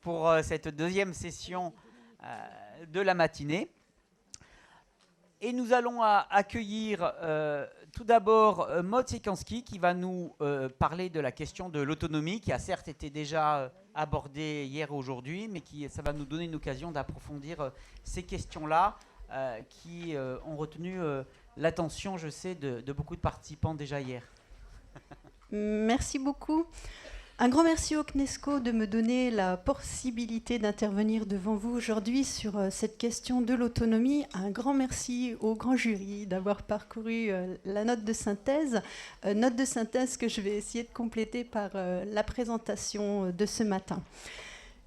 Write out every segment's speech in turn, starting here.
pour cette deuxième session de la matinée. Et nous allons accueillir tout d'abord Maud Sekanski qui va nous parler de la question de l'autonomie qui a certes été déjà abordée hier et aujourd'hui, mais ça va nous donner une occasion d'approfondir ces questions-là qui ont retenu l'attention, je sais, de beaucoup de participants déjà hier. Merci beaucoup. Un grand merci au CNESCO de me donner la possibilité d'intervenir devant vous aujourd'hui sur cette question de l'autonomie. Un grand merci au grand jury d'avoir parcouru la note de synthèse que je vais essayer de compléter par la présentation de ce matin.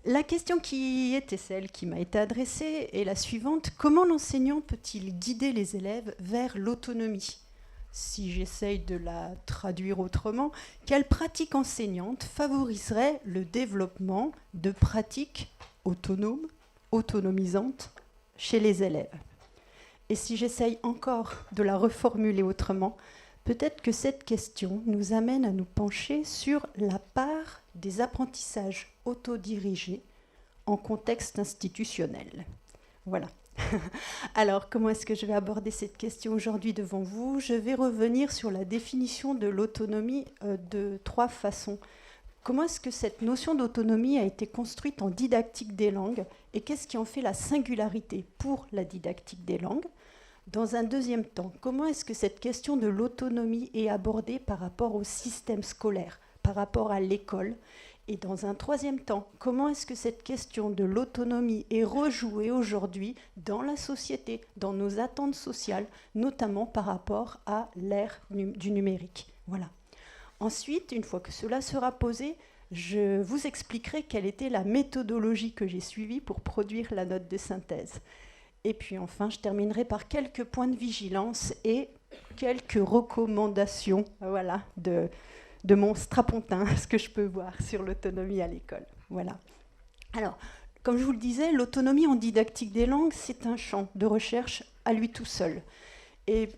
La question qui était celle qui m'a été adressée est la suivante. Comment l'enseignant peut-il guider les élèves vers l'autonomie ? Si j'essaye de la traduire autrement, quelle pratique enseignante favoriserait le développement de pratiques autonomes, autonomisantes chez les élèves ? Et si j'essaye encore de la reformuler autrement, peut-être que cette question nous amène à nous pencher sur la part des apprentissages autodirigés en contexte institutionnel. Voilà. Alors, comment est-ce que je vais aborder cette question aujourd'hui devant vous ? Je vais revenir sur la définition de l'autonomie de trois façons. Comment est-ce que cette notion d'autonomie a été construite en didactique des langues et qu'est-ce qui en fait la singularité pour la didactique des langues ? Dans un deuxième temps, comment est-ce que cette question de l'autonomie est abordée par rapport au système scolaire, par rapport à l'école ? Et dans un troisième temps, comment est-ce que cette question de l'autonomie est rejouée aujourd'hui dans la société, dans nos attentes sociales, notamment par rapport à l'ère du numérique ? Voilà. Ensuite, une fois que cela sera posé, je vous expliquerai quelle était la méthodologie que j'ai suivie pour produire la note de synthèse. Et puis enfin, je terminerai par quelques points de vigilance et quelques recommandations, voilà, de mon strapontin, ce que je peux voir sur l'autonomie à l'école. Voilà. Alors, comme je vous le disais, l'autonomie en didactique des langues, c'est un champ de recherche à lui tout seul. Et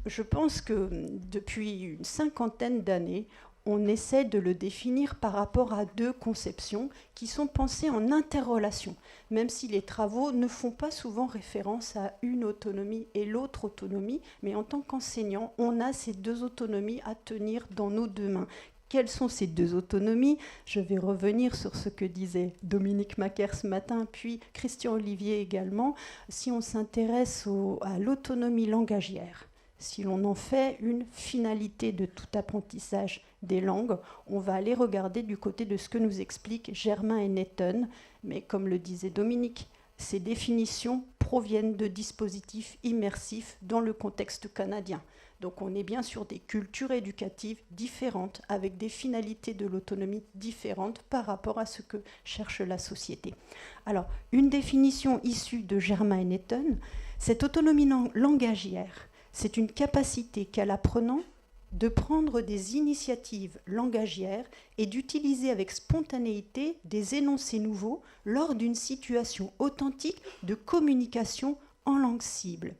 je pense que depuis une cinquantaine d'années, on essaie de le définir par rapport à deux conceptions qui sont pensées en interrelation, même si les travaux ne font pas souvent référence à une autonomie et l'autre autonomie, mais en tant qu'enseignant, on a ces deux autonomies à tenir dans nos deux mains. Quelles sont ces deux autonomies ? Je vais revenir sur ce que disait Dominique Macaire ce matin, puis Christian Olivier également. Si on s'intéresse à l'autonomie langagière, si l'on en fait une finalité de tout apprentissage des langues, on va aller regarder du côté de ce que nous expliquent Germain et Netton. Mais comme le disait Dominique, ces définitions proviennent de dispositifs immersifs dans le contexte canadien. Donc on est bien sur des cultures éducatives différentes, avec des finalités de l'autonomie différentes par rapport à ce que cherche la société. Alors, une définition issue de Germain et Netton, cette autonomie langagière, c'est une capacité qu'a l'apprenant de prendre des initiatives langagières et d'utiliser avec spontanéité des énoncés nouveaux lors d'une situation authentique de communication en langue cible.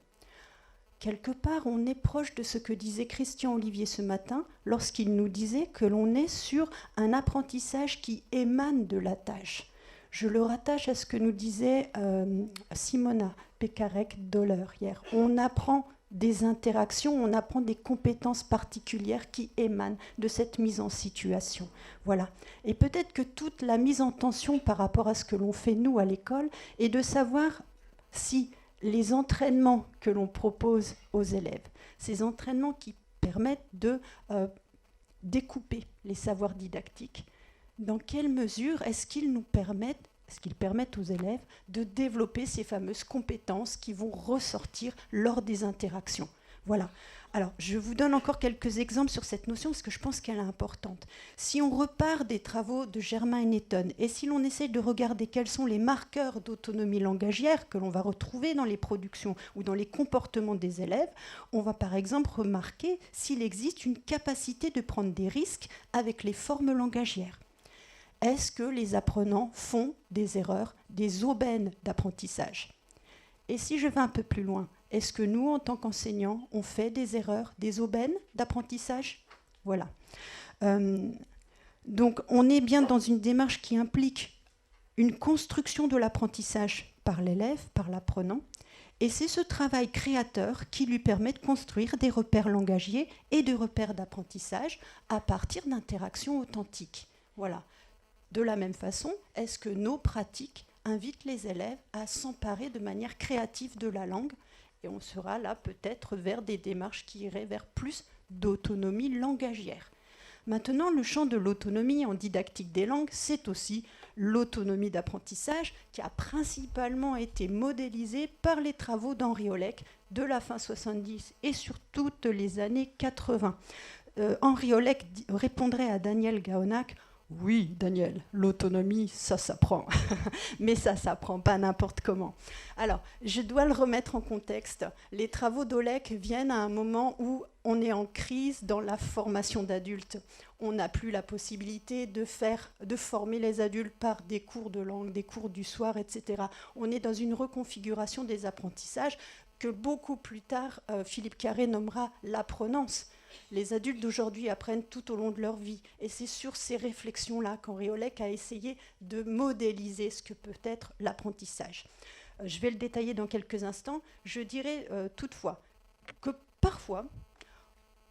Quelque part, on est proche de ce que disait Christian Olivier ce matin lorsqu'il nous disait que l'on est sur un apprentissage qui émane de la tâche. Je le rattache à ce que nous disait Simona Pekarek-Doller hier. On apprend des interactions, on apprend des compétences particulières qui émanent de cette mise en situation. Voilà. Et peut-être que toute la mise en tension par rapport à ce que l'on fait nous à l'école est de savoir si les entraînements que l'on propose aux élèves, ces entraînements qui permettent de découper les savoirs didactiques, dans quelle mesure est-ce qu'ils permettent aux élèves de développer ces fameuses compétences qui vont ressortir lors des interactions. Voilà. Alors, je vous donne encore quelques exemples sur cette notion parce que je pense qu'elle est importante. Si on repart des travaux de Germain et Netton et si l'on essaie de regarder quels sont les marqueurs d'autonomie langagière que l'on va retrouver dans les productions ou dans les comportements des élèves, on va par exemple remarquer s'il existe une capacité de prendre des risques avec les formes langagières. Est-ce que les apprenants font des erreurs, des aubaines d'apprentissage ? Et si je vais un peu plus loin, est-ce que nous, en tant qu'enseignants, on fait des erreurs, des aubaines d'apprentissage ? Voilà. Donc, on est bien dans une démarche qui implique une construction de l'apprentissage par l'élève, par l'apprenant. Et c'est ce travail créateur qui lui permet de construire des repères langagiers et des repères d'apprentissage à partir d'interactions authentiques. Voilà. De la même façon, est-ce que nos pratiques invitent les élèves à s'emparer de manière créative de la langue? Et on sera là peut-être vers des démarches qui iraient vers plus d'autonomie langagière. Maintenant, le champ de l'autonomie en didactique des langues, c'est aussi l'autonomie d'apprentissage qui a principalement été modélisée par les travaux d'Henri Olek de la fin 70 et sur toutes les années 80. Henri Olek répondrait à Daniel Gaonac: oui, Daniel, l'autonomie, ça s'apprend. Mais ça s'apprend pas n'importe comment. Alors, je dois le remettre en contexte. Les travaux d'Olek viennent à un moment où on est en crise dans la formation d'adultes. On n'a plus la possibilité de former les adultes par des cours de langue, des cours du soir, etc. On est dans une reconfiguration des apprentissages que beaucoup plus tard, Philippe Carré nommera l'apprenance. Les adultes d'aujourd'hui apprennent tout au long de leur vie. Et c'est sur ces réflexions-là qu'Henri Olek a essayé de modéliser ce que peut être l'apprentissage. Je vais le détailler dans quelques instants. Je dirais toutefois que parfois,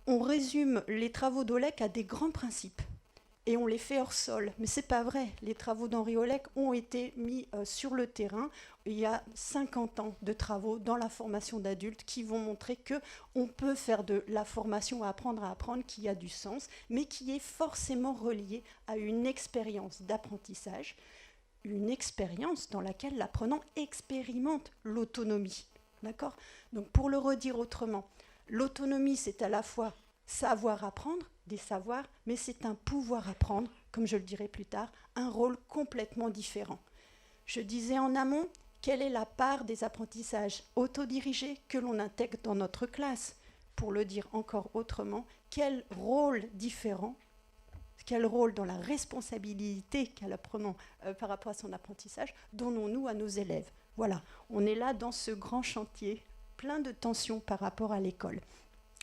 on résume les travaux d'Olek à des grands principes et on les fait hors sol. Mais ce n'est pas vrai. Les travaux d'Henri Olek ont été mis sur le terrain. Il y a 50 ans de travaux dans la formation d'adultes qui vont montrer qu'on peut faire de la formation à apprendre qui a du sens, mais qui est forcément reliée à une expérience d'apprentissage, une expérience dans laquelle l'apprenant expérimente l'autonomie. D'accord ? Donc pour le redire autrement, l'autonomie, c'est à la fois savoir apprendre, des savoirs, mais c'est un pouvoir apprendre, comme je le dirai plus tard, un rôle complètement différent. Je disais en amont, quelle est la part des apprentissages autodirigés que l'on intègre dans notre classe? Pour le dire encore autrement, quel rôle différent, quel rôle dans la responsabilité qu'a l'apprenant par rapport à son apprentissage donnons-nous à nos élèves? Voilà, on est là dans ce grand chantier, plein de tensions par rapport à l'école.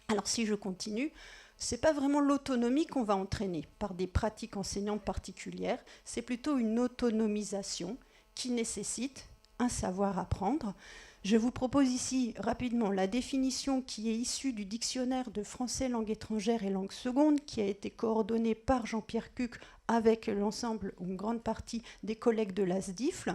Alors si je continue, ce n'est pas vraiment l'autonomie qu'on va entraîner par des pratiques enseignantes particulières, c'est plutôt une autonomisation qui nécessite un savoir apprendre. Je vous propose ici rapidement la définition qui est issue du dictionnaire de français langue étrangère et langue seconde qui a été coordonné par Jean-Pierre Cuc avec l'ensemble ou une grande partie des collègues de l'ASDIFL.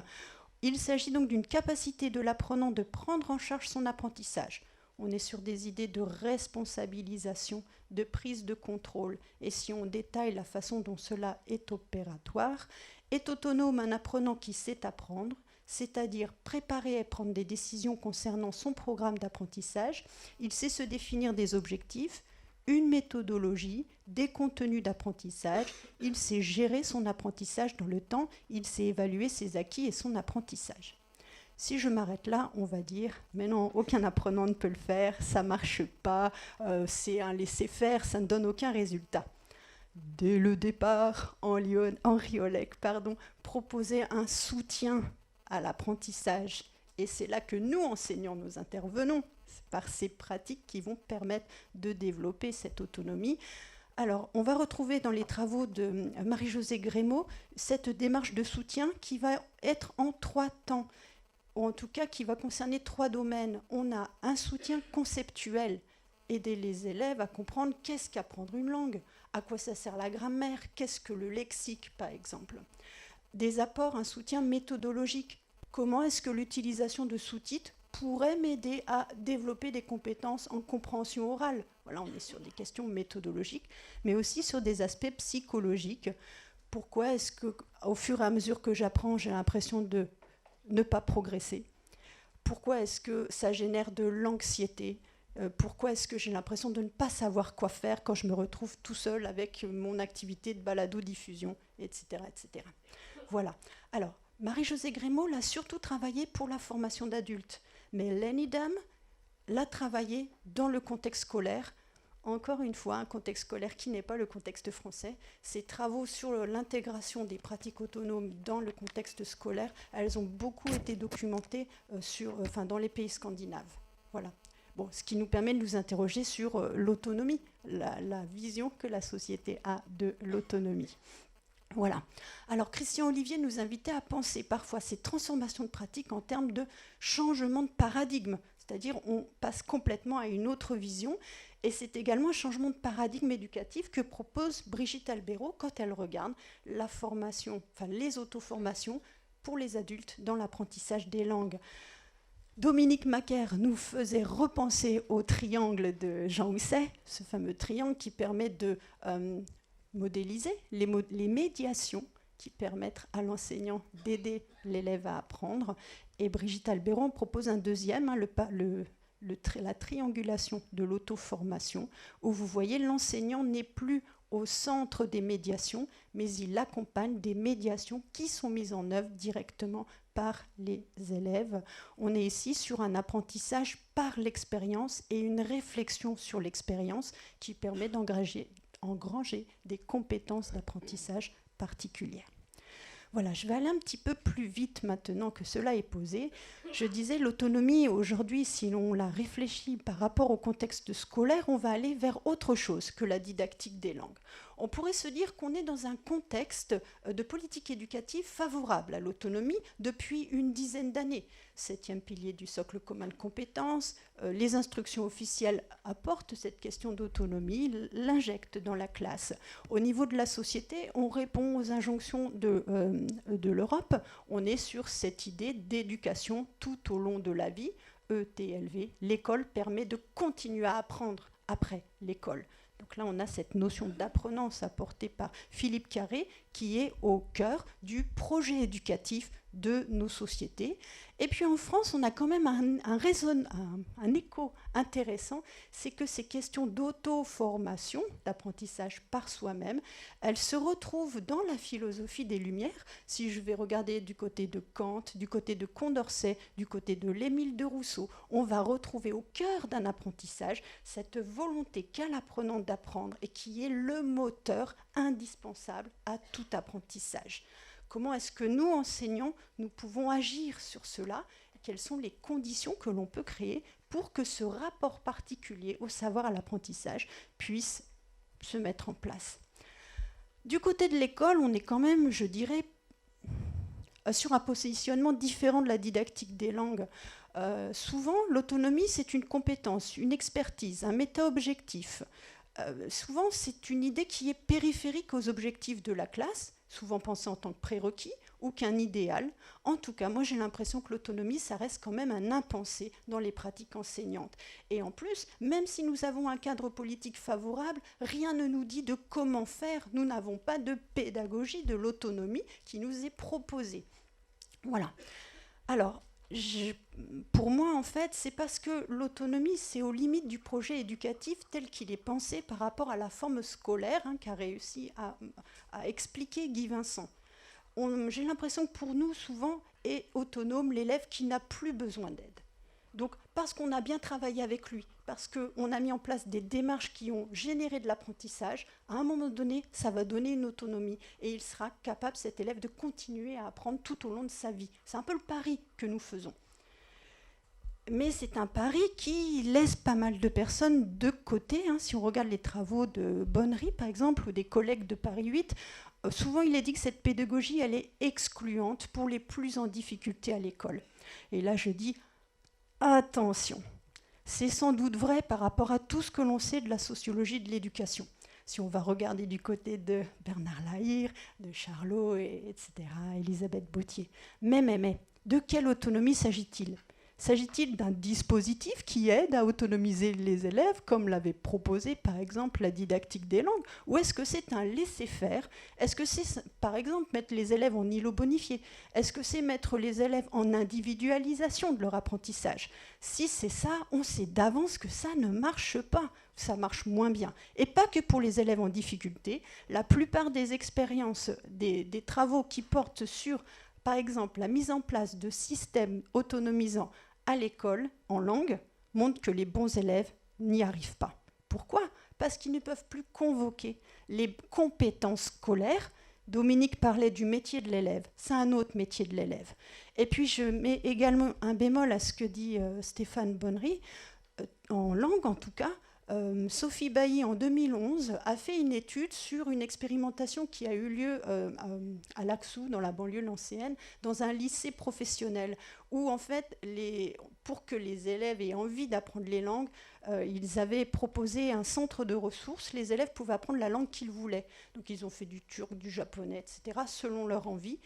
Il s'agit donc d'une capacité de l'apprenant de prendre en charge son apprentissage. On est sur des idées de responsabilisation, de prise de contrôle. Et si on détaille la façon dont cela est opératoire, est autonome un apprenant qui sait apprendre, c'est-à-dire préparer et prendre des décisions concernant son programme d'apprentissage. Il sait se définir des objectifs, une méthodologie, des contenus d'apprentissage. Il sait gérer son apprentissage dans le temps. Il sait évaluer ses acquis et son apprentissage. Si je m'arrête là, on va dire « mais non, aucun apprenant ne peut le faire, ça ne marche pas, c'est un laisser-faire, ça ne donne aucun résultat ». Dès le départ, Henri Olek proposait un soutien à l'apprentissage. Et c'est là que nous, enseignants, nous intervenons. C'est par ces pratiques qui vont permettre de développer cette autonomie. Alors, on va retrouver dans les travaux de Marie-Josée Grémaud cette démarche de soutien qui va être en 3 temps. Ou en tout cas qui va concerner 3 domaines. On a un soutien conceptuel, aider les élèves à comprendre qu'est-ce qu'apprendre une langue, à quoi ça sert la grammaire, qu'est-ce que le lexique par exemple. Des apports, un soutien méthodologique. Comment est-ce que l'utilisation de sous-titres pourrait m'aider à développer des compétences en compréhension orale? Voilà, on est sur des questions méthodologiques, mais aussi sur des aspects psychologiques. Pourquoi est-ce qu'au fur et à mesure que j'apprends, j'ai l'impression de ne pas progresser? Pourquoi est-ce que ça génère de l'anxiété? Pourquoi est-ce que j'ai l'impression de ne pas savoir quoi faire quand je me retrouve tout seul avec mon activité de balado-diffusion, etc., etc. Voilà. Alors, Marie-Josée Grémaud l'a surtout travaillé pour la formation d'adultes, mais Lenny Dam l'a travaillé dans le contexte scolaire. Encore une fois, un contexte scolaire qui n'est pas le contexte français. Ces travaux sur l'intégration des pratiques autonomes dans le contexte scolaire, elles ont beaucoup été documentées dans les pays scandinaves. Voilà. Bon, ce qui nous permet de nous interroger sur l'autonomie, la vision que la société a de l'autonomie. Voilà. Alors, Christian Olivier nous invitait à penser parfois ces transformations de pratique en termes de changement de paradigme, c'est-à-dire on passe complètement à une autre vision, et c'est également un changement de paradigme éducatif que propose Brigitte Albéraud quand elle regarde la formation, enfin les auto-formations pour les adultes dans l'apprentissage des langues. Dominique Macaire nous faisait repenser au triangle de Jean Housset, ce fameux triangle qui permet de modéliser les médiations qui permettent à l'enseignant d'aider l'élève à apprendre. Et Brigitte Albéraud propose un deuxième, la triangulation de l'auto-formation, où vous voyez l'enseignant n'est plus au centre des médiations, mais il accompagne des médiations qui sont mises en œuvre directement par les élèves. On est ici sur un apprentissage par l'expérience et une réflexion sur l'expérience qui permet d'engranger des compétences d'apprentissage particulières. Voilà, je vais aller un petit peu plus vite maintenant que cela est posé. Je disais, l'autonomie, aujourd'hui, si l'on la réfléchit par rapport au contexte scolaire, on va aller vers autre chose que la didactique des langues. On pourrait se dire qu'on est dans un contexte de politique éducative favorable à l'autonomie depuis une dizaine d'années. 7e pilier du socle commun de compétences, les instructions officielles apportent cette question d'autonomie, l'injectent dans la classe. Au niveau de la société, on répond aux injonctions de l'Europe. On est sur cette idée d'éducation tout au long de la vie, ETLV. L'école permet de continuer à apprendre après l'école. Donc là, on a cette notion d'apprenance apportée par Philippe Carré, qui est au cœur du projet éducatif de nos sociétés. Et puis en France, on a quand même un écho intéressant, c'est que ces questions d'auto-formation, d'apprentissage par soi-même, elles se retrouvent dans la philosophie des Lumières. Si je vais regarder du côté de Kant, du côté de Condorcet, du côté de l'Émile de Rousseau, on va retrouver au cœur d'un apprentissage cette volonté qu'a l'apprenant d'apprendre et qui est le moteur indispensable à tout apprentissage. Comment est-ce que nous, enseignants, nous pouvons agir sur cela? Quelles sont les conditions que l'on peut créer pour que ce rapport particulier au savoir, à l'apprentissage, puisse se mettre en place? Du côté de l'école, on est quand même, je dirais, sur un positionnement différent de la didactique des langues. Souvent, l'autonomie, c'est une compétence, une expertise, un méta-objectif. Souvent, c'est une idée qui est périphérique aux objectifs de la classe, souvent pensée en tant que prérequis ou qu'un idéal. En tout cas, moi j'ai l'impression que l'autonomie, ça reste quand même un impensé dans les pratiques enseignantes. Et en plus, même si nous avons un cadre politique favorable, rien ne nous dit de comment faire. Nous n'avons pas de pédagogie de l'autonomie qui nous est proposée. Voilà. Alors, pour moi, en fait, c'est parce que l'autonomie, c'est aux limites du projet éducatif tel qu'il est pensé par rapport à la forme scolaire qu'a réussi à expliquer Guy Vincent. J'ai l'impression que pour nous, souvent, est autonome l'élève qui n'a plus besoin d'aide. Donc, parce qu'on a bien travaillé avec lui, parce qu'on a mis en place des démarches qui ont généré de l'apprentissage, à un moment donné, ça va donner une autonomie et il sera capable, cet élève, de continuer à apprendre tout au long de sa vie. C'est un peu le pari que nous faisons. Mais c'est un pari qui laisse pas mal de personnes de côté. Si on regarde les travaux de Bonnery, par exemple, ou des collègues de Paris 8, souvent il est dit que cette pédagogie, elle est excluante pour les plus en difficulté à l'école. Et là, je dis, attention, c'est sans doute vrai par rapport à tout ce que l'on sait de la sociologie de l'éducation. Si on va regarder du côté de Bernard Lahire, de Charlot, etc., Elisabeth Bautier. Mais, de quelle autonomie s'agit-il ? S'agit-il d'un dispositif qui aide à autonomiser les élèves, comme l'avait proposé par exemple la didactique des langues, ou est-ce que c'est un laisser-faire? Est-ce que c'est par exemple mettre les élèves en îlot bonifié? Est-ce que c'est mettre les élèves en individualisation de leur apprentissage? Si c'est ça, on sait d'avance que ça ne marche pas, ça marche moins bien. Et pas que pour les élèves en difficulté, la plupart des expériences, des travaux qui portent sur, par exemple, la mise en place de systèmes autonomisants à l'école, en langue, montre que les bons élèves n'y arrivent pas. Pourquoi ? Parce qu'ils ne peuvent plus convoquer les compétences scolaires. Dominique parlait du métier de l'élève, c'est un autre métier de l'élève. Et puis je mets également un bémol à ce que dit Stéphane Bonnery, en langue en tout cas, Sophie Bailly, en 2011, a fait une étude sur une expérimentation qui a eu lieu à Laxou, dans la banlieue lancéenne, dans un lycée professionnel, où en fait, pour que les élèves aient envie d'apprendre les langues, ils avaient proposé un centre de ressources. Les élèves pouvaient apprendre la langue qu'ils voulaient. Donc ils ont fait du turc, du japonais, etc., selon leur envie.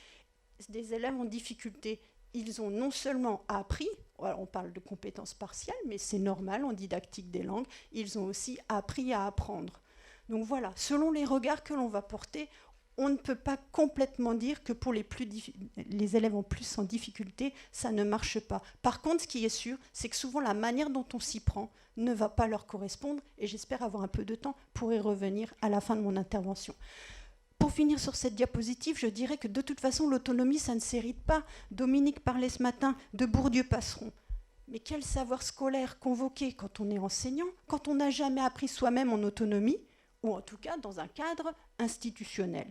Des élèves en difficulté, ils ont non seulement appris, on parle de compétences partielles, mais c'est normal en didactique des langues, ils ont aussi appris à apprendre. Donc voilà, selon les regards que l'on va porter, on ne peut pas complètement dire que pour les élèves en plus en difficulté, ça ne marche pas. Par contre, ce qui est sûr, c'est que souvent la manière dont on s'y prend ne va pas leur correspondre, et j'espère avoir un peu de temps pour y revenir à la fin de mon intervention. Pour finir sur cette diapositive, je dirais que de toute façon, l'autonomie, ça ne s'hérite pas. Dominique parlait ce matin de Bourdieu-Passeron. Mais quel savoir scolaire convoqué quand on est enseignant, quand on n'a jamais appris soi-même en autonomie, ou en tout cas dans un cadre institutionnel.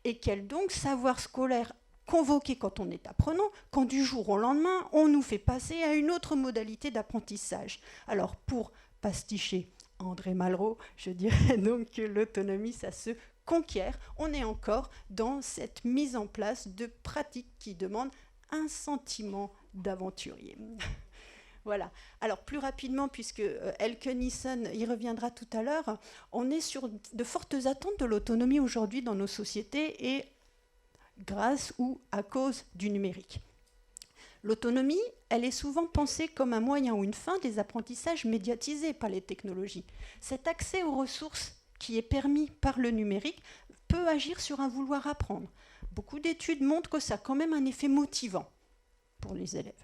Et quel donc savoir scolaire convoqué quand on est apprenant, quand du jour au lendemain, on nous fait passer à une autre modalité d'apprentissage. Alors, pour pasticher André Malraux, je dirais donc que l'autonomie, ça se conquiert. On est encore dans cette mise en place de pratiques qui demandent un sentiment d'aventurier. Voilà. Alors, plus rapidement, puisque Elke Nissen y reviendra tout à l'heure, on est sur de fortes attentes de l'autonomie aujourd'hui dans nos sociétés et grâce ou à cause du numérique. L'autonomie, elle est souvent pensée comme un moyen ou une fin des apprentissages médiatisés par les technologies. Cet accès aux ressources qui est permis par le numérique peut agir sur un vouloir apprendre. Beaucoup d'études montrent que ça a quand même un effet motivant pour les élèves.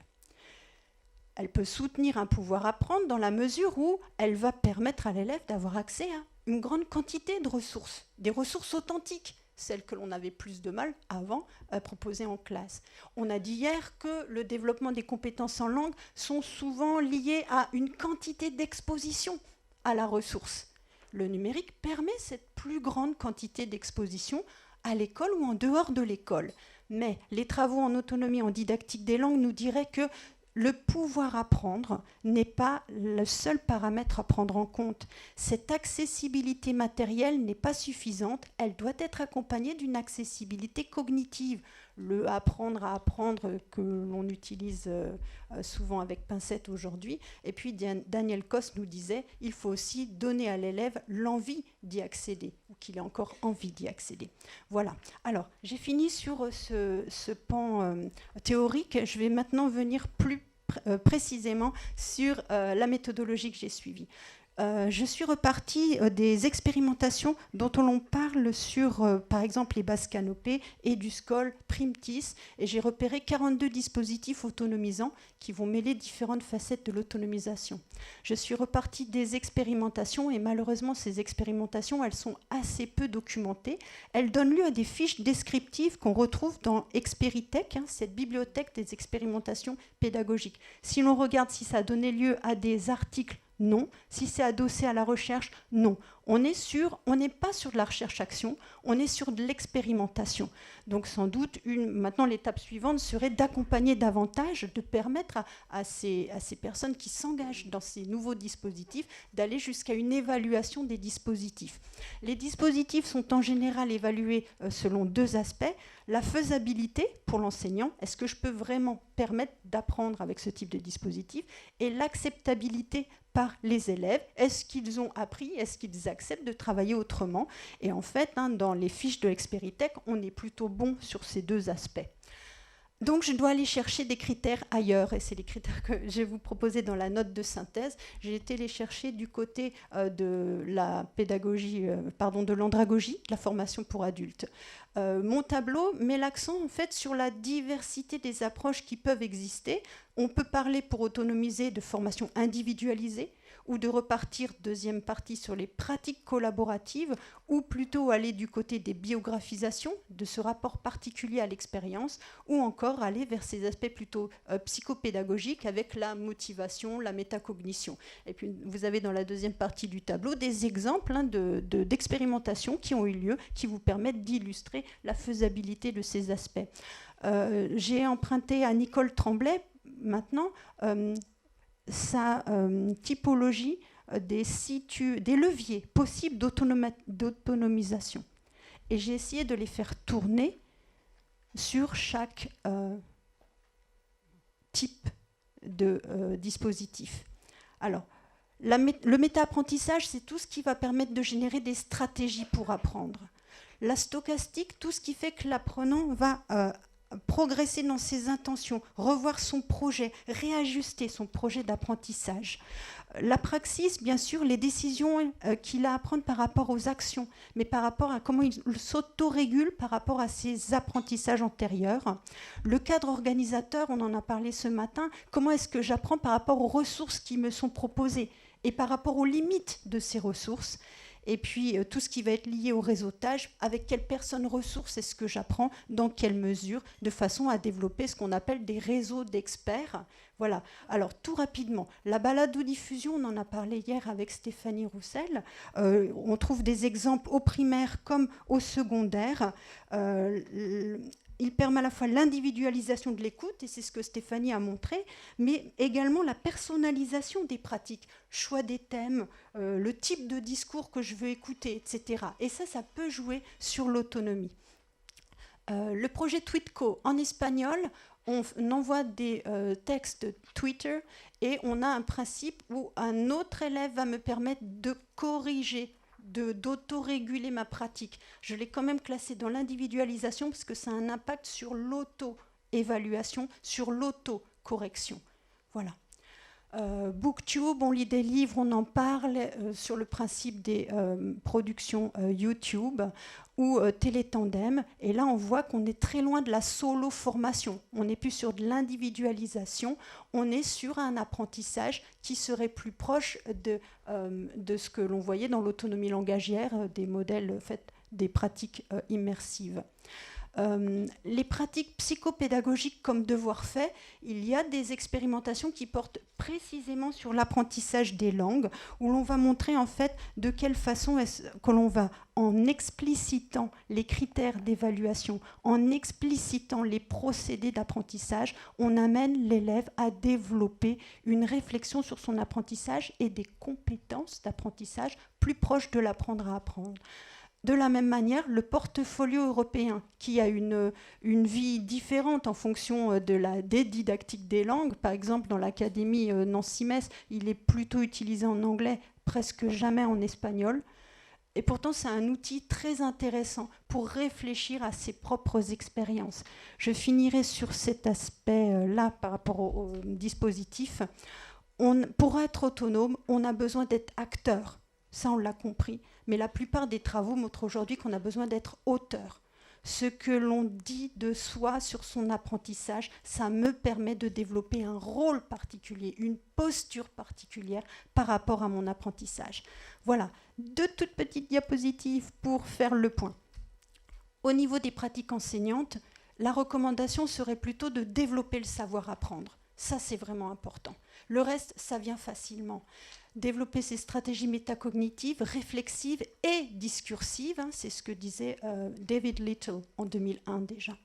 Elle peut soutenir un pouvoir apprendre dans la mesure où elle va permettre à l'élève d'avoir accès à une grande quantité de ressources, des ressources authentiques, celles que l'on avait plus de mal avant à proposer en classe. On a dit hier que le développement des compétences en langue sont souvent liées à une quantité d'exposition à la ressource. Le numérique permet cette plus grande quantité d'exposition à l'école ou en dehors de l'école. Mais les travaux en autonomie en didactique des langues nous diraient que le pouvoir apprendre n'est pas le seul paramètre à prendre en compte. Cette accessibilité matérielle n'est pas suffisante, elle doit être accompagnée d'une accessibilité cognitive. Le apprendre à apprendre que l'on utilise souvent avec pincette aujourd'hui. Et puis Daniel Cosse nous disait, il faut aussi donner à l'élève l'envie d'y accéder, ou qu'il ait encore envie d'y accéder. Voilà. Alors, j'ai fini sur ce pan théorique. Je vais maintenant venir plus précisément sur la méthodologie que j'ai suivie. Je suis repartie des expérimentations dont on parle sur, par exemple, les basses canopées, EduScol, Primtis, et j'ai repéré 42 dispositifs autonomisants qui vont mêler différentes facettes de l'autonomisation. Je suis repartie des expérimentations, et malheureusement, ces expérimentations, elles sont assez peu documentées. Elles donnent lieu à des fiches descriptives qu'on retrouve dans Experitech, cette bibliothèque des expérimentations pédagogiques. Si l'on regarde si ça a donné lieu à des articles, non. Si c'est adossé à la recherche, non. On n'est pas sur de la recherche-action, on est sur de l'expérimentation. Donc sans doute, maintenant l'étape suivante serait d'accompagner davantage, de permettre à ces personnes qui s'engagent dans ces nouveaux dispositifs d'aller jusqu'à une évaluation des dispositifs. Les dispositifs sont en général évalués selon deux aspects. La faisabilité pour l'enseignant, est-ce que je peux vraiment permettre d'apprendre avec ce type de dispositif, et l'acceptabilité par les élèves, est-ce qu'ils ont appris, est-ce qu'ils acceptent de travailler autrement. Et en fait, dans les fiches de Experitech, on est plutôt bon sur ces deux aspects. Donc je dois aller chercher des critères ailleurs, et c'est les critères que je vais vous proposer dans la note de synthèse. J'ai été les chercher du côté de la pédagogie, de l'andragogie, de la formation pour adultes. Mon tableau met l'accent en fait sur la diversité des approches qui peuvent exister. On peut parler pour autonomiser de formation individualisée, ou de repartir, deuxième partie, sur les pratiques collaboratives, ou plutôt aller du côté des biographisations, de ce rapport particulier à l'expérience, ou encore aller vers ces aspects plutôt psychopédagogiques avec la motivation, la métacognition. Et puis vous avez dans la deuxième partie du tableau des exemples d'expérimentations qui ont eu lieu, qui vous permettent d'illustrer la faisabilité de ces aspects. J'ai emprunté à Nicole Tremblay, maintenant, sa typologie des leviers possibles d'autonomisation. Et j'ai essayé de les faire tourner sur chaque type de dispositif. Alors, le méta-apprentissage, c'est tout ce qui va permettre de générer des stratégies pour apprendre. La stochastique, tout ce qui fait que l'apprenant va progresser dans ses intentions, revoir son projet, réajuster son projet d'apprentissage. La praxis, bien sûr, les décisions qu'il a à prendre par rapport aux actions, mais par rapport à comment il s'autorégule par rapport à ses apprentissages antérieurs. Le cadre organisateur, on en a parlé ce matin, comment est-ce que j'apprends par rapport aux ressources qui me sont proposées et par rapport aux limites de ces ressources. Et puis tout ce qui va être lié au réseautage, avec quelles personnes ressources est-ce que j'apprends, dans quelle mesure, de façon à développer ce qu'on appelle des réseaux d'experts. Voilà. Alors tout rapidement, la balado-diffusion, on en a parlé hier avec Stéphanie Roussel. On trouve des exemples au primaire comme au secondaire. Il permet à la fois l'individualisation de l'écoute, et c'est ce que Stéphanie a montré, mais également la personnalisation des pratiques, choix des thèmes, le type de discours que je veux écouter, etc. Et ça peut jouer sur l'autonomie. Le projet Tweetco, en espagnol, on envoie des textes Twitter et on a un principe où un autre élève va me permettre de corriger, d'autoréguler ma pratique. Je l'ai quand même classé dans l'individualisation parce que ça a un impact sur l'auto-évaluation, sur l'auto-correction. Voilà. Booktube, on lit des livres, on en parle sur le principe des productions YouTube ou Télétandem. Et là, on voit qu'on est très loin de la solo-formation. On n'est plus sur de l'individualisation. On est sur un apprentissage qui serait plus proche de ce que l'on voyait dans l'autonomie langagière, des modèles, des pratiques immersives. Les pratiques psychopédagogiques comme devoir fait, il y a des expérimentations qui portent précisément sur l'apprentissage des langues, où l'on va montrer en fait de quelle façon est-ce que l'on va, en explicitant les critères d'évaluation, en explicitant les procédés d'apprentissage, on amène l'élève à développer une réflexion sur son apprentissage et des compétences d'apprentissage plus proches de l'apprendre à apprendre. De la même manière, le portfolio européen, qui a une vie différente en fonction des didactiques des langues, par exemple dans l'académie Nancy-Metz, il est plutôt utilisé en anglais, presque jamais en espagnol. Et pourtant, c'est un outil très intéressant pour réfléchir à ses propres expériences. Je finirai sur cet aspect-là par rapport au dispositif. Pour être autonome, on a besoin d'être acteur. Ça, on l'a compris. Mais la plupart des travaux montrent aujourd'hui qu'on a besoin d'être auteur. Ce que l'on dit de soi sur son apprentissage, ça me permet de développer un rôle particulier, une posture particulière par rapport à mon apprentissage. Voilà, 2 toutes petites diapositives pour faire le point. Au niveau des pratiques enseignantes, la recommandation serait plutôt de développer le savoir apprendre. Ça, c'est vraiment important. Le reste, ça vient facilement. Développer ces stratégies métacognitives, réflexives et discursives, c'est ce que disait David Little en 2001 déjà.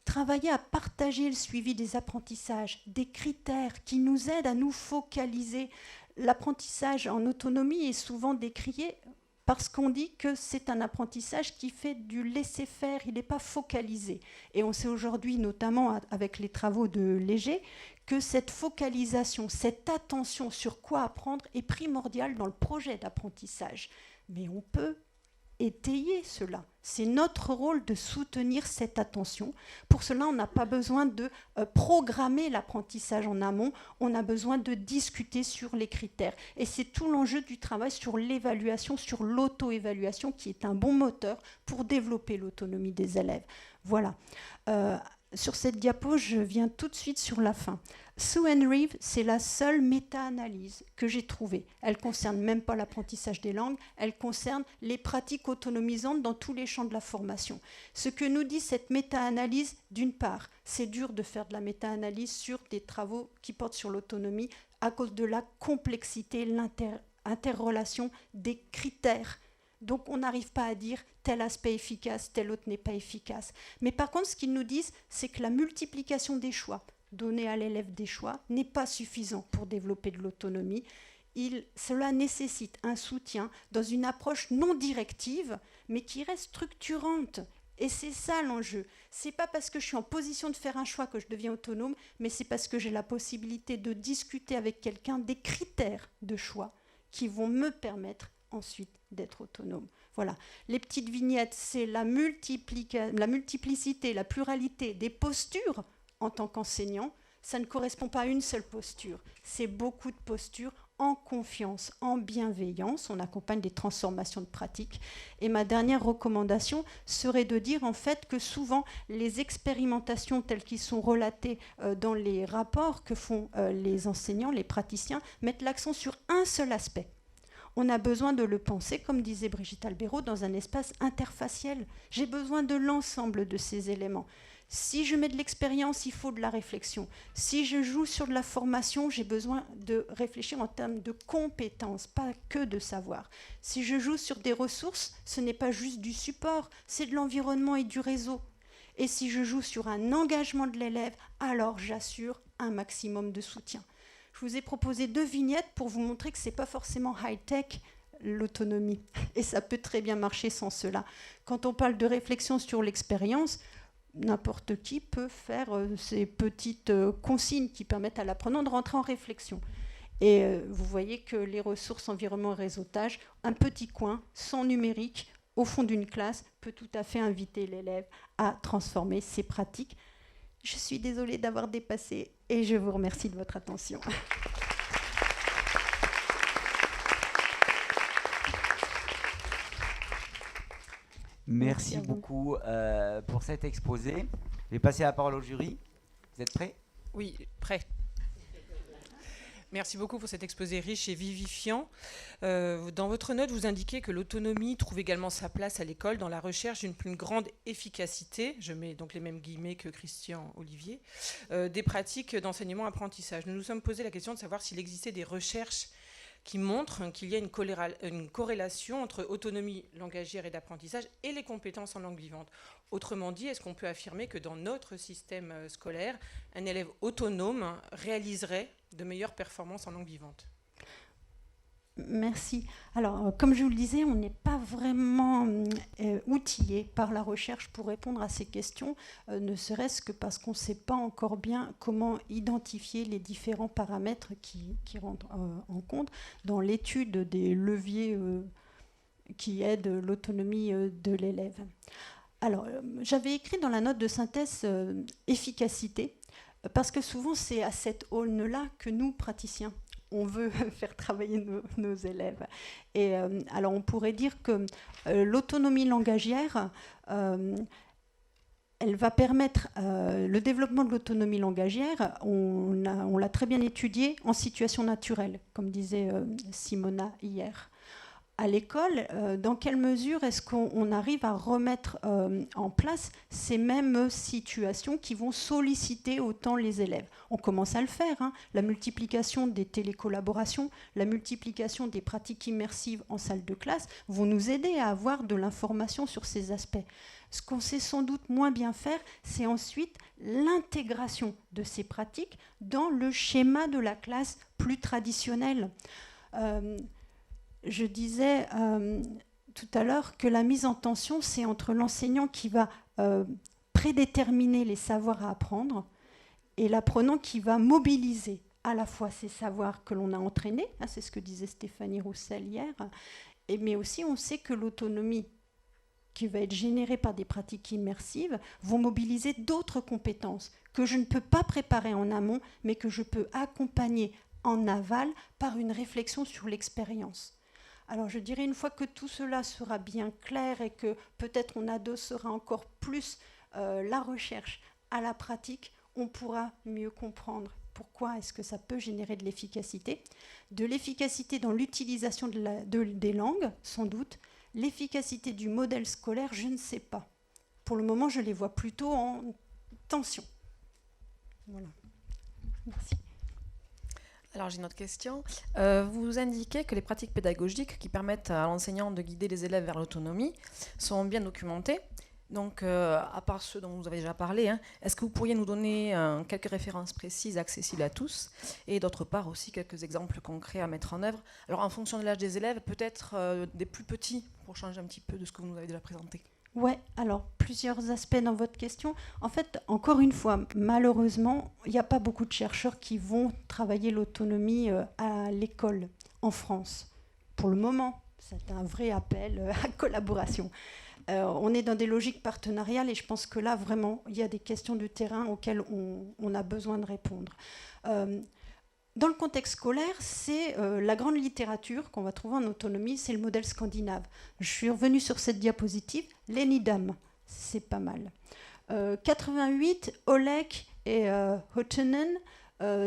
Travailler à partager le suivi des apprentissages, des critères qui nous aident à nous focaliser. L'apprentissage en autonomie est souvent décrié parce qu'on dit que c'est un apprentissage qui fait du laisser-faire, il n'est pas focalisé. Et on sait aujourd'hui, notamment avec les travaux de Léger, que cette focalisation, cette attention sur quoi apprendre est primordiale dans le projet d'apprentissage. Mais on peut étayer cela. C'est notre rôle de soutenir cette attention. Pour cela, on n'a pas besoin de programmer l'apprentissage en amont, on a besoin de discuter sur les critères. Et c'est tout l'enjeu du travail sur l'évaluation, sur l'auto-évaluation, qui est un bon moteur pour développer l'autonomie des élèves. Voilà. Sur cette diapo, je viens tout de suite sur la fin. Sue and Reeve, c'est la seule méta-analyse que j'ai trouvée. Elle ne concerne même pas l'apprentissage des langues, elle concerne les pratiques autonomisantes dans tous les champs de la formation. Ce que nous dit cette méta-analyse, d'une part, c'est dur de faire de la méta-analyse sur des travaux qui portent sur l'autonomie à cause de la complexité, l'interrelation des critères. Donc on n'arrive pas à dire tel aspect efficace, tel autre n'est pas efficace. Mais par contre, ce qu'ils nous disent, c'est que la multiplication des choix, donner à l'élève des choix, n'est pas suffisant pour développer de l'autonomie. cela nécessite un soutien dans une approche non directive, mais qui reste structurante. Et c'est ça l'enjeu. C'est pas parce que je suis en position de faire un choix que je deviens autonome, mais c'est parce que j'ai la possibilité de discuter avec quelqu'un des critères de choix qui vont me permettre ensuite d'être autonome. Voilà. Les petites vignettes, c'est la multiplicité, la pluralité des postures en tant qu'enseignant. Ça ne correspond pas à une seule posture. C'est beaucoup de postures en confiance, en bienveillance. On accompagne des transformations de pratique. Et ma dernière recommandation serait de dire en fait que souvent les expérimentations telles qu'elles sont relatées dans les rapports que font les enseignants, les praticiens, mettent l'accent sur un seul aspect. On a besoin de le penser, comme disait Brigitte Albéraud, dans un espace interfaciel. J'ai besoin de l'ensemble de ces éléments. Si je mets de l'expérience, il faut de la réflexion. Si je joue sur de la formation, j'ai besoin de réfléchir en termes de compétences, pas que de savoir. Si je joue sur des ressources, ce n'est pas juste du support, c'est de l'environnement et du réseau. Et si je joue sur un engagement de l'élève, alors j'assure un maximum de soutien. Je vous ai proposé 2 vignettes pour vous montrer que ce n'est pas forcément high-tech, l'autonomie. Et ça peut très bien marcher sans cela. Quand on parle de réflexion sur l'expérience, n'importe qui peut faire ces petites consignes qui permettent à l'apprenant de rentrer en réflexion. Et vous voyez que les ressources environnement et réseautage, un petit coin, sans numérique, au fond d'une classe, peut tout à fait inviter l'élève à transformer ses pratiques. Je suis désolée d'avoir dépassé et je vous remercie de votre attention. Merci beaucoup pour cet exposé. Je vais passer la parole au jury. Vous êtes prêts ? Oui, prêt. Merci beaucoup pour cet exposé riche et vivifiant. Dans votre note, vous indiquez que l'autonomie trouve également sa place à l'école dans la recherche d'une plus grande efficacité, je mets donc les mêmes guillemets que Christian Olivier, des pratiques d'enseignement-apprentissage. Nous nous sommes posé la question de savoir s'il existait des recherches qui montrent qu'il y a une corrélation entre autonomie langagière et d'apprentissage et les compétences en langue vivante. Autrement dit, est-ce qu'on peut affirmer que dans notre système scolaire, un élève autonome réaliserait de meilleures performances en langue vivante ? Merci. Alors, comme je vous le disais, on n'est pas vraiment outillé par la recherche pour répondre à ces questions, ne serait-ce que parce qu'on ne sait pas encore bien comment identifier les différents paramètres qui rentrent en compte dans l'étude des leviers qui aident l'autonomie de l'élève. Alors, j'avais écrit dans la note de synthèse efficacité, parce que souvent c'est à cette aune-là que nous, praticiens, on veut faire travailler nos élèves. Et alors on pourrait dire que l'autonomie langagière, elle va permettre le développement de l'autonomie langagière. On l'a très bien étudié en situation naturelle, comme disait Simona hier. À l'école, dans quelle mesure est-ce qu'on arrive à remettre en place ces mêmes situations qui vont solliciter autant les élèves ? On commence à le faire, hein. La multiplication des télécollaborations, la multiplication des pratiques immersives en salle de classe vont nous aider à avoir de l'information sur ces aspects. Ce qu'on sait sans doute moins bien faire, c'est ensuite l'intégration de ces pratiques dans le schéma de la classe plus traditionnel. Je disais tout à l'heure que la mise en tension, c'est entre l'enseignant qui va prédéterminer les savoirs à apprendre et l'apprenant qui va mobiliser à la fois ces savoirs que l'on a entraînés, hein, c'est ce que disait Stéphanie Roussel hier, mais aussi on sait que l'autonomie qui va être générée par des pratiques immersives vont mobiliser d'autres compétences que je ne peux pas préparer en amont, mais que je peux accompagner en aval par une réflexion sur l'expérience. Alors je dirais, une fois que tout cela sera bien clair et que peut-être on adossera encore plus la recherche à la pratique, on pourra mieux comprendre pourquoi est-ce que ça peut générer de l'efficacité. De l'efficacité dans l'utilisation des langues, sans doute. L'efficacité du modèle scolaire, je ne sais pas. Pour le moment, je les vois plutôt en tension. Voilà. Merci. Alors j'ai une autre question. Vous indiquez que les pratiques pédagogiques qui permettent à l'enseignant de guider les élèves vers l'autonomie sont bien documentées, Donc, à part ceux dont vous avez déjà parlé, hein, est-ce que vous pourriez nous donner quelques références précises accessibles à tous et d'autre part aussi quelques exemples concrets à mettre en œuvre? Alors, en fonction de l'âge des élèves, peut-être des plus petits, pour changer un petit peu de ce que vous nous avez déjà présenté. Ouais, alors plusieurs aspects dans votre question. En fait, encore une fois, malheureusement, il n'y a pas beaucoup de chercheurs qui vont travailler l'autonomie à l'école en France. Pour le moment, c'est un vrai appel à collaboration. On est dans des logiques partenariales et je pense que là, vraiment, il y a des questions du terrain auxquelles on a besoin de répondre. Dans le contexte scolaire, c'est la grande littérature qu'on va trouver en autonomie, c'est le modèle scandinave. Je suis revenue sur cette diapositive, les Nidam, c'est pas mal. 88, Olek et Hotonen,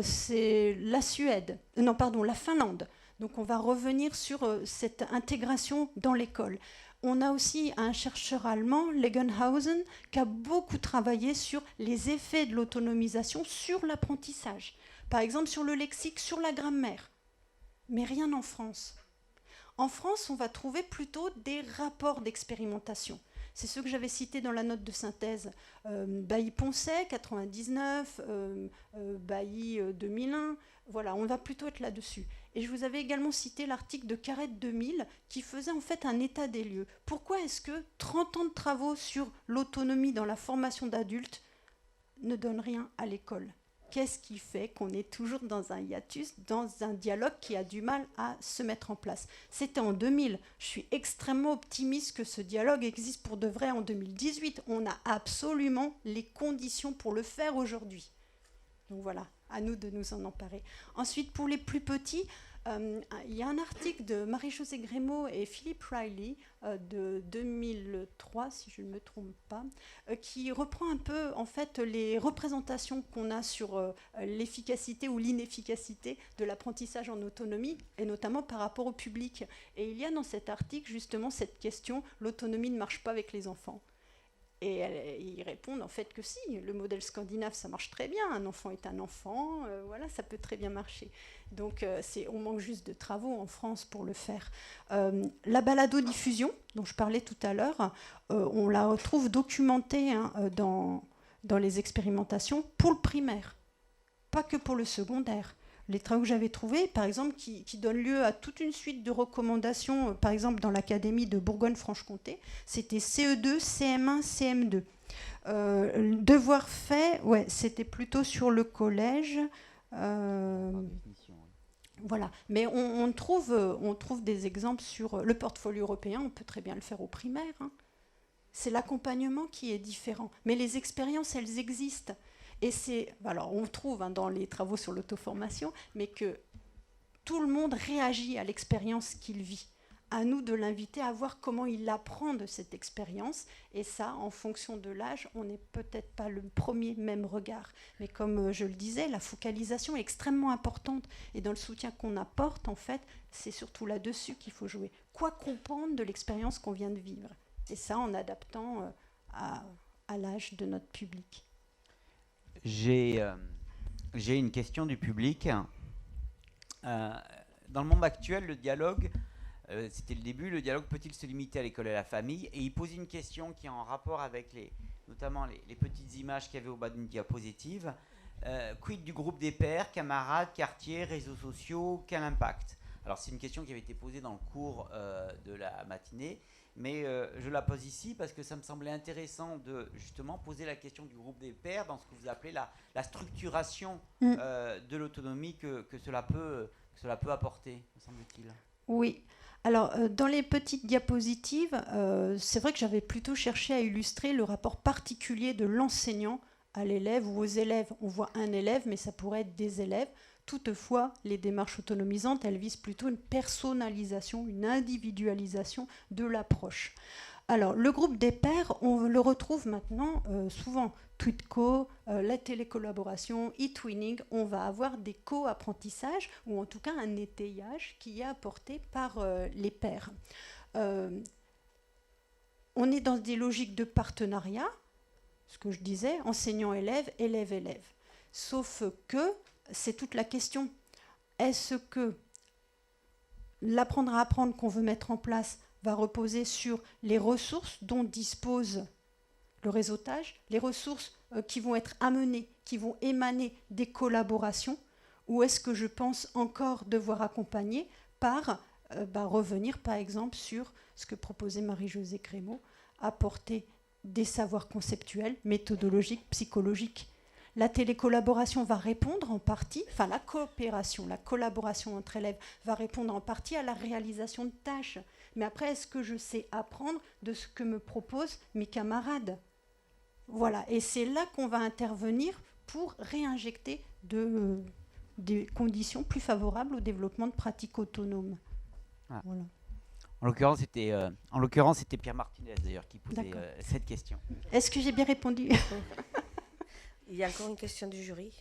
c'est la Suède, non pardon, la Finlande. Donc on va revenir sur cette intégration dans l'école. On a aussi un chercheur allemand, Legenhausen, qui a beaucoup travaillé sur les effets de l'autonomisation sur l'apprentissage. Par exemple, sur le lexique, sur la grammaire. Mais rien en France. En France, on va trouver plutôt des rapports d'expérimentation. C'est ceux que j'avais cités dans la note de synthèse. Bailly-Poncet, 99, Bailly, 2001. Voilà, on va plutôt être là-dessus. Et je vous avais également cité l'article de Carrette 2000 qui faisait en fait un état des lieux. Pourquoi est-ce que 30 ans de travaux sur l'autonomie dans la formation d'adultes ne donnent rien à l'école ? Qu'est-ce qui fait qu'on est toujours dans un hiatus, dans un dialogue qui a du mal à se mettre en place? C'était en 2000. Je suis extrêmement optimiste que ce dialogue existe pour de vrai en 2018. On a absolument les conditions pour le faire aujourd'hui. Donc voilà, à nous de nous en emparer. Ensuite, pour les plus petits, il y a un article de Marie-Josée Grémaud et Philippe Riley de 2003, si je ne me trompe pas, qui reprend un peu en fait les représentations qu'on a sur l'efficacité ou l'inefficacité de l'apprentissage en autonomie, et notamment par rapport au public. Et il y a dans cet article justement cette question, l'autonomie ne marche pas avec les enfants. Et ils répondent en fait que si, le modèle scandinave, ça marche très bien, un enfant est un enfant, voilà, ça peut très bien marcher. Donc on manque juste de travaux en France pour le faire. La balado-diffusion, dont je parlais tout à l'heure, on la retrouve documentée dans les expérimentations pour le primaire, pas que pour le secondaire. Les travaux que j'avais trouvés, par exemple, qui donnent lieu à toute une suite de recommandations, par exemple dans l'Académie de Bourgogne-Franche-Comté, c'était CE2, CM1, CM2. Devoir fait, ouais, c'était plutôt sur le collège. Voilà, mais on trouve des exemples sur le portfolio européen, on peut très bien le faire au primaire. Hein. C'est l'accompagnement qui est différent, mais les expériences, elles existent. Et alors on trouve dans les travaux sur l'auto-formation, mais que tout le monde réagit à l'expérience qu'il vit. À nous de l'inviter à voir comment il apprend de cette expérience. Et ça, en fonction de l'âge, on n'est peut-être pas le premier même regard. Mais comme je le disais, la focalisation est extrêmement importante. Et dans le soutien qu'on apporte, en fait, c'est surtout là-dessus qu'il faut jouer. Quoi comprendre de l'expérience qu'on vient de vivre? Et ça, en adaptant à l'âge de notre public. J'ai une question du public. Dans le monde actuel, le dialogue, c'était le début, le dialogue peut-il se limiter à l'école et à la famille? Et il pose une question qui est en rapport avec notamment les petites images qu'il y avait au bas d'une diapositive. Quid du groupe des pairs, camarades, quartier, réseaux sociaux, quel impact? Alors c'est une question qui avait été posée dans le cours de la matinée. Mais je la pose ici parce que ça me semblait intéressant de justement poser la question du groupe des pairs dans ce que vous appelez la structuration de l'autonomie que cela peut apporter, me semble-t-il. Oui. Alors, dans les petites diapositives, c'est vrai que j'avais plutôt cherché à illustrer le rapport particulier de l'enseignant à l'élève ou aux élèves. On voit un élève, mais ça pourrait être des élèves. Toutefois, les démarches autonomisantes, elles visent plutôt une personnalisation, une individualisation de l'approche. Alors, le groupe des pairs, on le retrouve maintenant souvent. Tweetco, la télécollaboration, e-twinning, on va avoir des co-apprentissages, ou en tout cas un étayage qui est apporté par les pairs. On est dans des logiques de partenariat, ce que je disais, enseignant-élève, élève-élève. Sauf que c'est toute la question. Est-ce que l'apprendre à apprendre qu'on veut mettre en place va reposer sur les ressources dont dispose le réseautage, les ressources qui vont être amenées, qui vont émaner des collaborations, ou est-ce que je pense encore devoir accompagner par revenir par exemple sur ce que proposait Marie-Josée Crémeau, apporter des savoirs conceptuels, méthodologiques, psychologiques. La télécollaboration va répondre en partie, enfin la coopération, la collaboration entre élèves va répondre en partie à la réalisation de tâches. Mais après, est-ce que je sais apprendre de ce que me proposent mes camarades? Voilà, et c'est là qu'on va intervenir pour réinjecter des conditions plus favorables au développement de pratiques autonomes. Ah. Voilà. En l'occurrence, c'était Pierre Martinez d'ailleurs qui posait cette question. Est-ce que j'ai bien répondu? Il y a encore une question du jury.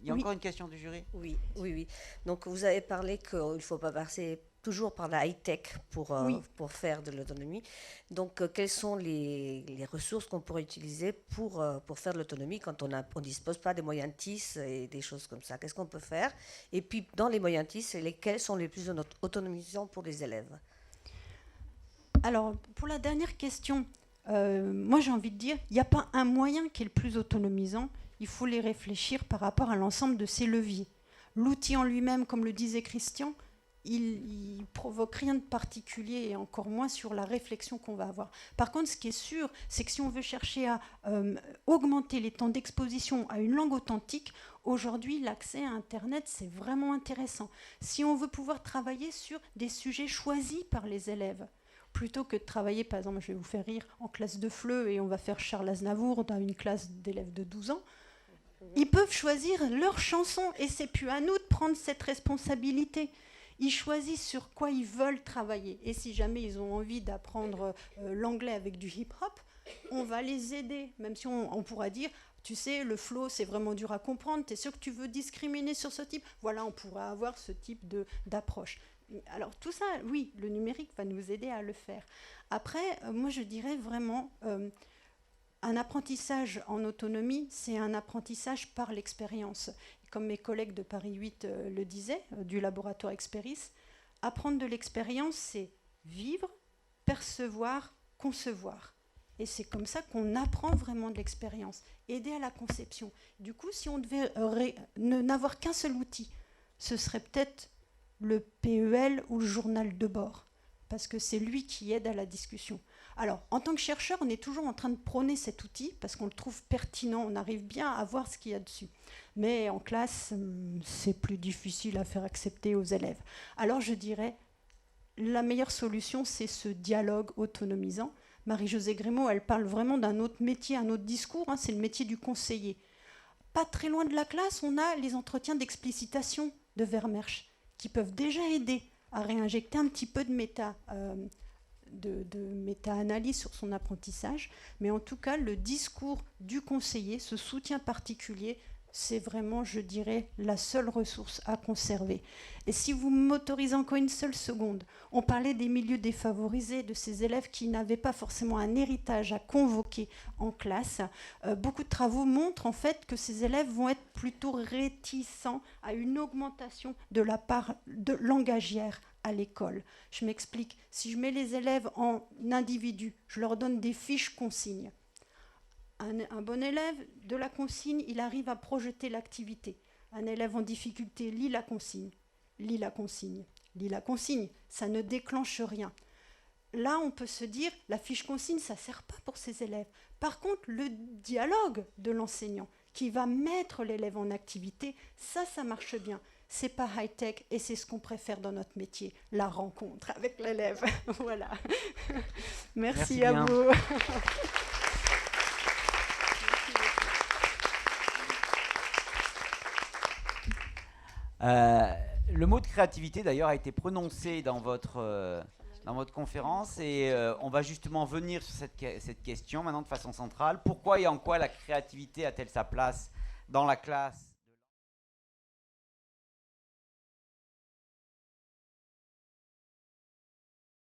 Il y a encore une question du jury? Oui, oui, oui. Donc vous avez parlé qu'il ne faut pas passer toujours par la high-tech pour faire de l'autonomie. Donc quelles sont les ressources qu'on pourrait utiliser pour faire de l'autonomie quand on ne dispose pas des moyens TIS et des choses comme ça? Qu'est-ce qu'on peut faire? Et puis dans les moyens TIS, lesquels sont les plus autonomisants pour les élèves? Alors, pour la dernière question, moi j'ai envie de dire, il n'y a pas un moyen qui est le plus autonomisant, il faut les réfléchir par rapport à l'ensemble de ces leviers. L'outil en lui-même, comme le disait Christian, il ne provoque rien de particulier et encore moins sur la réflexion qu'on va avoir. Par contre, ce qui est sûr, c'est que si on veut chercher à augmenter les temps d'exposition à une langue authentique, aujourd'hui, l'accès à Internet, c'est vraiment intéressant. Si on veut pouvoir travailler sur des sujets choisis par les élèves, plutôt que de travailler, par exemple, je vais vous faire rire, en classe de FLE et on va faire Charles Aznavour dans une classe d'élèves de 12 ans, ils peuvent choisir leur chanson et c'est plus à nous de prendre cette responsabilité. Ils choisissent sur quoi ils veulent travailler. Et si jamais ils ont envie d'apprendre l'anglais avec du hip-hop, on va les aider. Même si on pourra dire, tu sais, le flow, c'est vraiment dur à comprendre. Tu es sûr que tu veux discriminer sur ce type? Voilà, on pourra avoir ce type d'approche. Alors tout ça, oui, le numérique va nous aider à le faire. Après, moi je dirais vraiment, un apprentissage en autonomie, c'est un apprentissage par l'expérience. Comme mes collègues de Paris 8 le disaient, du laboratoire Experis, apprendre de l'expérience, c'est vivre, percevoir, concevoir. Et c'est comme ça qu'on apprend vraiment de l'expérience, aider à la conception. Du coup, si on devait n'avoir qu'un seul outil, ce serait peut-être le PEL ou le journal de bord, parce que c'est lui qui aide à la discussion. Alors, en tant que chercheur, on est toujours en train de prôner cet outil, parce qu'on le trouve pertinent, on arrive bien à voir ce qu'il y a dessus. Mais en classe, c'est plus difficile à faire accepter aux élèves. Alors, je dirais, la meilleure solution, c'est ce dialogue autonomisant. Marie-Josée Crémeau, elle parle vraiment d'un autre métier, un autre discours, c'est le métier du conseiller. Pas très loin de la classe, on a les entretiens d'explicitation de Vermersch, qui peuvent déjà aider à réinjecter un petit peu de méta-analyse sur son apprentissage. Mais en tout cas, le discours du conseiller, ce soutien particulier, c'est vraiment, je dirais, la seule ressource à conserver. Et si vous m'autorisez encore une seule seconde, on parlait des milieux défavorisés, de ces élèves qui n'avaient pas forcément un héritage à convoquer en classe. Beaucoup de travaux montrent en fait que ces élèves vont être plutôt réticents à une augmentation de la part de langagière à l'école. Je m'explique. Si je mets les élèves en individus, je leur donne des fiches consignes. Un bon élève de la consigne, il arrive à projeter l'activité. Un élève en difficulté lit la consigne, lit la consigne, lit la consigne. Ça ne déclenche rien. Là, on peut se dire, la fiche consigne, ça ne sert pas pour ces élèves. Par contre, le dialogue de l'enseignant qui va mettre l'élève en activité, ça marche bien. C'est pas high-tech et c'est ce qu'on préfère dans notre métier, la rencontre avec l'élève. Voilà. Merci à bien. vous. Le mot de créativité d'ailleurs a été prononcé dans votre conférence et on va justement venir sur cette question maintenant de façon centrale. Pourquoi et en quoi la créativité a-t-elle sa place dans la classe